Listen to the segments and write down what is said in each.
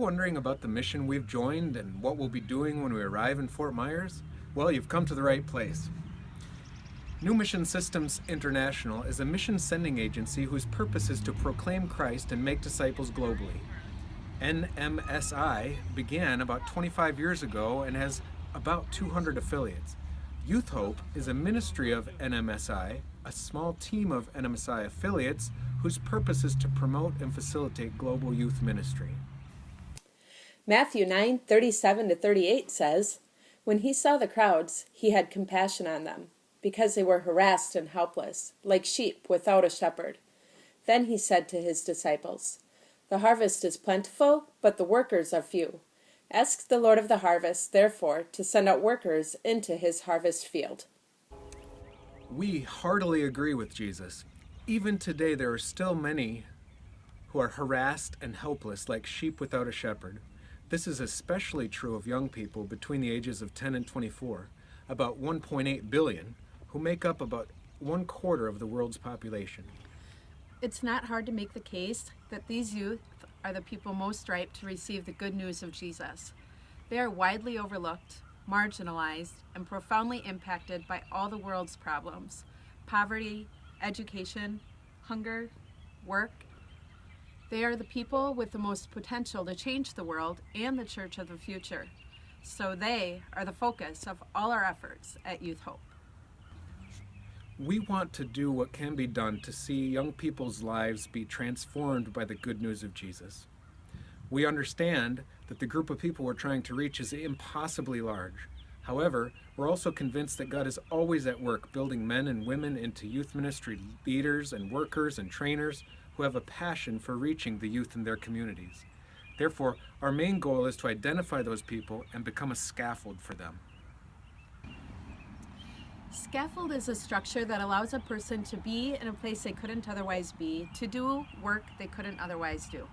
wondering about the mission we've joined and what we'll be doing when we arrive in Fort Myers? Well, you've come to the right place. New Mission Systems International is a mission sending agency whose purpose is to proclaim Christ and make disciples globally. NMSI began about 25 years ago and has about 200 affiliates. Youth Hope is a ministry of NMSI, a small team of NMSI affiliates whose purpose is to promote and facilitate global youth ministry. Matthew 9:37-38 says, "When he saw the crowds, he had compassion on them, because they were harassed and helpless, like sheep without a shepherd. Then he said to his disciples, 'The harvest is plentiful, but the workers are few. Ask the Lord of the harvest, therefore, to send out workers into his harvest field.'" We heartily agree with Jesus. Even today, there are still many who are harassed and helpless like sheep without a shepherd. This is especially true of young people between the ages of 10 and 24, about 1.8 billion, who make up about 1/4 of the world's population. It's not hard to make the case that these youth are the people most ripe to receive the good news of Jesus. They are widely overlooked, marginalized, and profoundly impacted by all the world's problems: poverty, education, hunger, work. They are the people with the most potential to change the world and the church of the future. So they are the focus of all our efforts at Youth Hope. We want to do what can be done to see young people's lives be transformed by the good news of Jesus. We understand that the group of people we're trying to reach is impossibly large. However, we're also convinced that God is always at work building men and women into youth ministry leaders and workers and trainers who have a passion for reaching the youth in their communities. Therefore, our main goal is to identify those people and become a scaffold for them. Scaffold is a structure that allows a person to be in a place they couldn't otherwise be, to do work they couldn't otherwise do.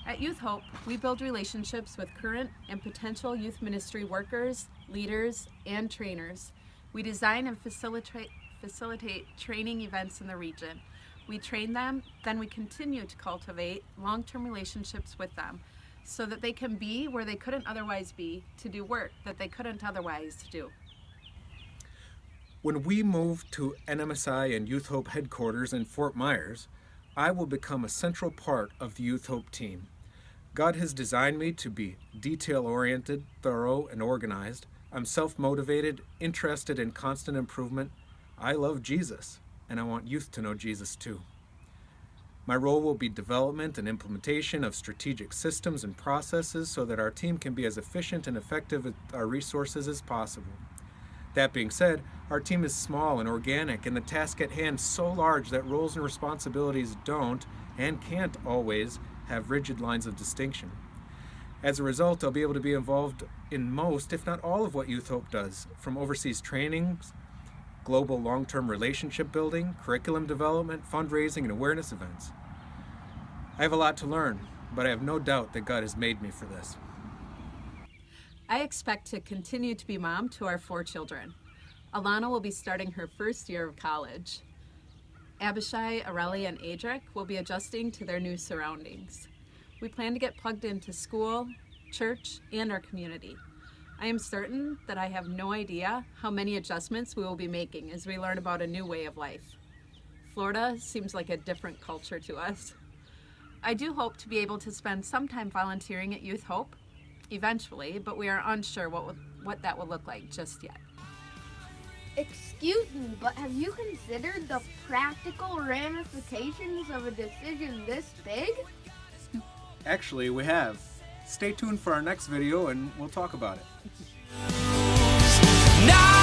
At Youth Hope, we build relationships with current and potential youth ministry workers, leaders, and trainers. We design and facilitate training events in the region. We train them, then we continue to cultivate long-term relationships with them so that they can be where they couldn't otherwise be, to do work that they couldn't otherwise do. When we move to NMSI and Youth Hope headquarters in Fort Myers, I will become a central part of the Youth Hope team. God has designed me to be detail-oriented, thorough, and organized. I'm self-motivated, interested in constant improvement. I love Jesus, and I want youth to know Jesus too. My role will be development and implementation of strategic systems and processes so that our team can be as efficient and effective with our resources as possible. That being said, our team is small and organic, and the task at hand so large that roles and responsibilities don't and can't always have rigid lines of distinction. As a result, I'll be able to be involved in most, if not all, of what Youth Hope does, from overseas trainings, global long-term relationship building, curriculum development, fundraising, and awareness events. I have a lot to learn, but I have no doubt that God has made me for this. I expect to continue to be mom to our 4 children. Alana will be starting her first year of college. Abishai, Aurelia, and Adric will be adjusting to their new surroundings. We plan to get plugged into school, church, and our community. I am certain that I have no idea how many adjustments we will be making as we learn about a new way of life. Florida seems like a different culture to us. I do hope to be able to spend some time volunteering at Youth Hope eventually, but we are unsure what that will look like just yet. Excuse me, but have you considered the practical ramifications of a decision this big? Actually, we have. Stay tuned for our next video and we'll talk about it. Now